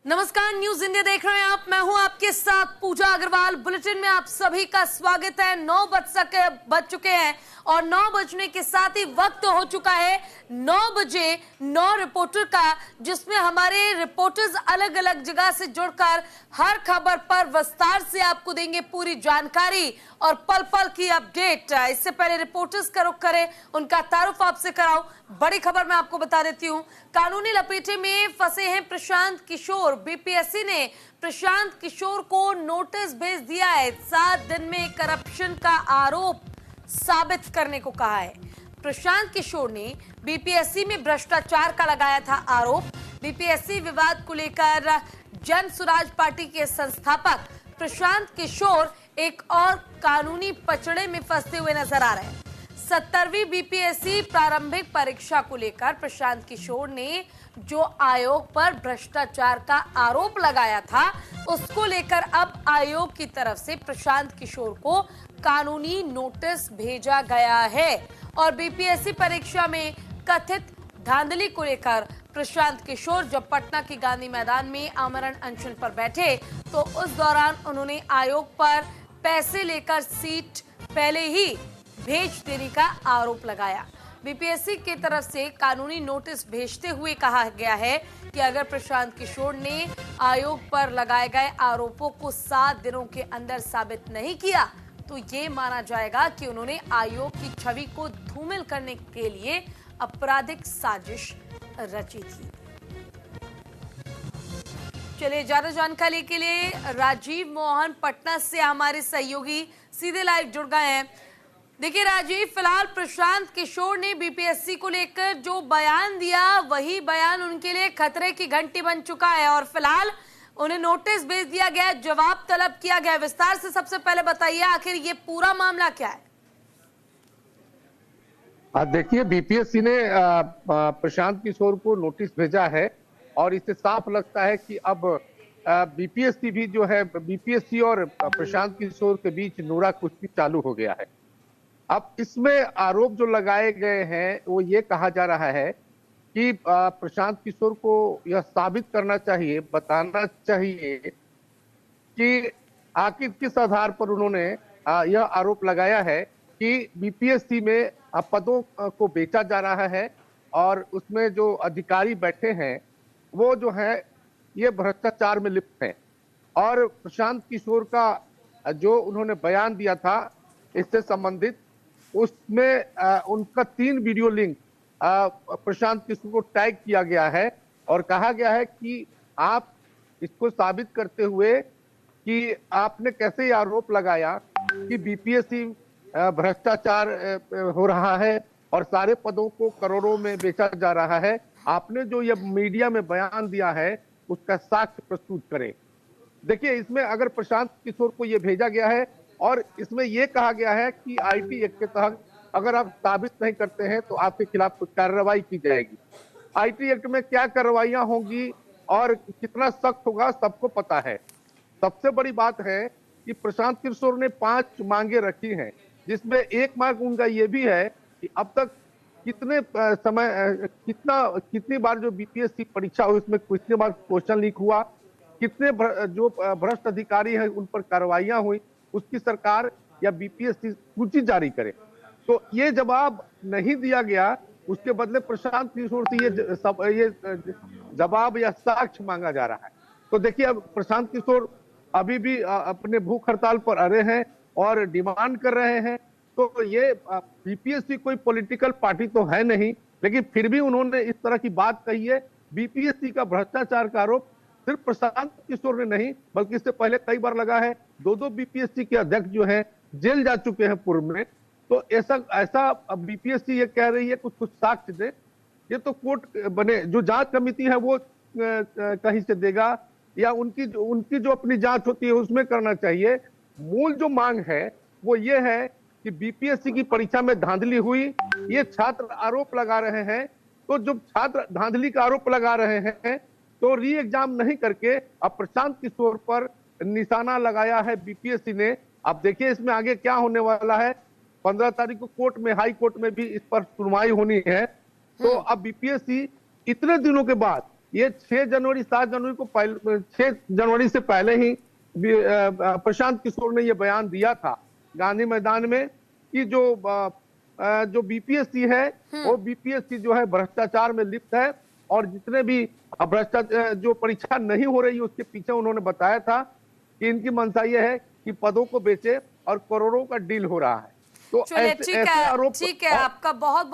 नमस्कार, news India देख रहे हैं आप। मैं हूं आपके साथ पूजा अग्रवाल। बुलेटिन में आप सभी का स्वागत है। 9 बज चुके हैं और 9 बजने के साथ ही वक्त हो चुका है 9 बजे 9 रिपोर्टर का, जिसमें हमारे रिपोर्टर्स अलग अलग जगह से जुड़कर हर खबर पर विस्तार से आपको देंगे पूरी जानकारी और पल पल की अपडेट। इससे पहले रिपोर्टर्स का रुख करें, उनका तारुफ आपसे कराऊं। बड़ी खबर मैं आपको बता देती हूं। कानूनी लपेटे में फंसे हैं प्रशांत किशोर। बीपीएससी ने प्रशांत किशोर को नोटिस भेज दिया है। 7 दिन में करप्शन का आरोप साबित करने को कहा है। प्रशांत किशोर ने बीपीएससी में भ्रष्टाचार का लगाया था आरोप। बीपीएससी विवाद को लेकर जन स्वराज पार्टी के संस्थापक प्रशांत किशोर एक और कानूनी पचड़े में फंसते हुए नजर आ रहे हैं। 70वीं बीपीएससी प्रारंभिक परीक्षा को लेकर प्रशांत किशोर ने जो आयोग पर भ्रष्टाचार का आरोप लगाया था, उसको लेकर अब आयोग की तरफ से प्रशांत किशोर को कानूनी नोटिस भेजा गया है। और बीपीएससी परीक्षा में कथित धांधली को लेकर प्रशांत किशोर जब पटना के गांधी मैदान में आमरण अनशन पर बैठे, तो उस दौरान उन्होंने आयोग पर पैसे लेकर सीट पहले ही भेज देने का आरोप लगाया। बीपीएससी की तरफ से कानूनी नोटिस भेजते हुए कहा गया है कि अगर प्रशांत किशोर ने आयोग पर लगाए गए आरोपों को 7 दिनों के अंदर साबित नहीं किया, तो ये माना जाएगा कि उन्होंने आयोग की छवि को धूमिल करने के लिए आपराधिक साजिश रची थी। चलिए, ज्यादा जानकारी के लिए राजीव मोहन पटना से हमारे सहयोगी सीधे लाइव जुड़ गए हैं। देखिए राजीव, फिलहाल प्रशांत किशोर ने बीपीएससी को लेकर जो बयान दिया, वही बयान उनके लिए खतरे की घंटी बन चुका है और फिलहाल उन्हें नोटिस भेज दिया गया, जवाब तलब किया गया। विस्तार से सबसे पहले बताइए, आखिर ये पूरा मामला क्या है? देखिए, बीपीएससी ने प्रशांत किशोर को नोटिस भेजा है और इससे साफ लगता है कि अब बीपीएससी भी जो है, बीपीएससी और प्रशांत किशोर के बीच नूरा कुश्ती चालू हो गया है। अब इसमें आरोप जो लगाए गए हैं वो ये कहा जा रहा है कि प्रशांत किशोर को यह साबित करना चाहिए, बताना चाहिए कि आखिर किस आधार पर उन्होंने यह आरोप लगाया है कि बीपीएससी में पदों को बेचा जा रहा है और उसमें जो अधिकारी बैठे हैं वो जो है ये भ्रष्टाचार में लिप्त हैं। और प्रशांत किशोर का जो उन्होंने बयान दिया था इससे संबंधित, उसमें उनका 3 वीडियो लिंक प्रशांत किशोर को टैग किया गया है और कहा गया है कि आप इसको साबित करते हुए कि आपने कैसे ये आरोप लगाया कि बीपीएससी भ्रष्टाचार हो रहा है और सारे पदों को करोड़ों में बेचा जा रहा है। आपने जो ये मीडिया में बयान दिया है उसका साक्ष्य प्रस्तुत करें। देखिए, इसमें अगर प्रशांत किशोर को ये भेजा गया है और इसमें यह कहा गया है कि आईटी एक्ट के तहत अगर आप साबित नहीं करते हैं तो आपके खिलाफ कुछ कार्रवाई की जाएगी। आईटी एक्ट में क्या कार्रवाइयां होंगी और कितना सख्त होगा सबको पता है। सबसे बड़ी बात है कि प्रशांत किशोर ने 5 मांगे रखी हैं, जिसमें एक मांग उनका ये भी है कि अब तक कितनी बार जो बीपीएससी परीक्षा हुई उसमें कितनी बार क्वेश्चन लीक हुआ, कितने जो भ्रष्ट अधिकारी हैं उन पर कार्रवाइयां हुई, उसकी सरकार या बीपीएससी सूची जारी करे। तो ये जवाब नहीं दिया गया, उसके बदले प्रशांत किशोर से ये जवाब या साक्ष्य मांगा जा रहा है। तो देखिए, अब प्रशांत किशोर अभी भी अपने भूख हड़ताल पर अड़े हैं और डिमांड कर रहे हैं। तो ये बीपीएससी कोई पॉलिटिकल पार्टी तो है नहीं, लेकिन फिर भी उन्होंने इस तरह की बात कही है। बीपीएससी का भ्रष्टाचार का आरोप सिर्फ प्रशांत किशोर ने नहीं बल्कि इससे पहले कई बार लगा है। 2 बीपीएससी के अध्यक्ष जो हैं जेल जा चुके हैं पूर्व में। तो ऐसा बीपीएससी ये कह रही है कुछ साक्ष्य दे। ये तो कोर्ट बने, जो जांच कमेटी है वो कहीं से देगा या उनकी जो अपनी जांच होती है उसमें करना चाहिए। मूल जो मांग है वो ये है कि बीपीएससी की परीक्षा में धांधली हुई, ये छात्र आरोप लगा रहे हैं। तो जब छात्र धांधली का आरोप लगा रहे हैं तो री एग्जाम नहीं करके अब प्रशांत किशोर पर निशाना लगाया है बीपीएससी ने। अब देखिए इसमें आगे क्या होने वाला है। 15 तारीख को कोर्ट में, हाई कोर्ट में भी इस पर सुनवाई होनी है। तो अब बीपीएससी इतने दिनों के बाद ये 6 जनवरी 7 जनवरी को 6 जनवरी से पहले ही प्रशांत किशोर ने ये बयान दिया था गांधी मैदान में कि जो बीपीएससी है वो बीपीएससी जो है भ्रष्टाचार में लिप्त है, और जितने भी भ्रष्टाचार जो परीक्षा नहीं हो रही उसके पीछे उन्होंने बताया था कि इनकी मंशा ये है कि पदों को बेचे और करोड़ों का डील हो रहा है। तो चलिए ऐसे आरोप ठीक है, आपका बहुत बहुत